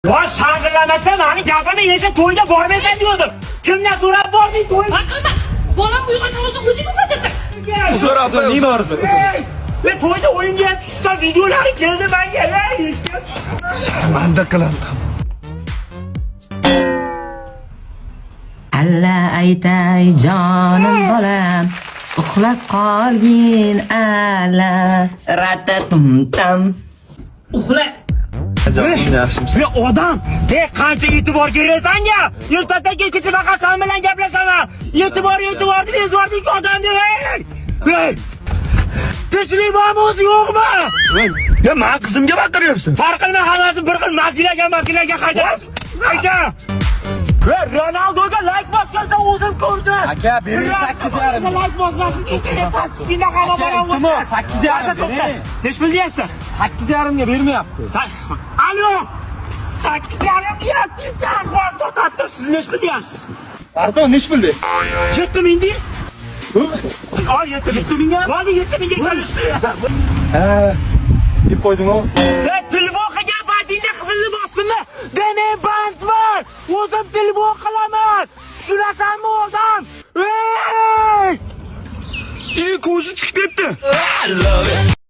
Voy shag'illamasa mani gapimni yesha to'yga bormaysan diyordum. Kimdan so'rab bording to'y? Haqiqatan bolam uyg'onsa bo'lsa o'zing uxlatasan. So'rab nima orzu? Ve to'yda o'yinga ham tushgan videolari keldi menga. Sharmanda qilaman. Alla aytay jonim bolam, uxlab qolgin alla ratatum tam. Uxlat. Yaxshimisiz? Ve odam, qancha e'tibor berasan-ya? Ertadan kecha vaqasan bilan gaplashaman. E'tibor deb ezvording odamni. Hey! Tinchlik bormi o'zi yo'qmi? Ya men qizimga baqiryapsan. Farq qilmay hammasi bir xil mazilaga qaytarib. Aka! Ve Ronaldoga like bosgansa o'zim ko'rdim. Aka, bering 8,5. Like bosmasin, ikkina hamma bolam Kim o? 8,5. Nech pul deyapsan? 8,5 ga bermayapti. Alo! 8,5 deyapti. Qo'l tortadi. Siz nech pul deyapsiz? Pardon, nech pul de? 7,000 deydi. Al 7,000 ga. Hadi 7,000 ga kelishdi. Ha. Deb qo'yding-ku. Telefonga badinda qizilni bosdimmi? Demen band var. O'zim telefon qilaman. Tushurasanmi odam? Ey! Ko'zi chiqib ketdi.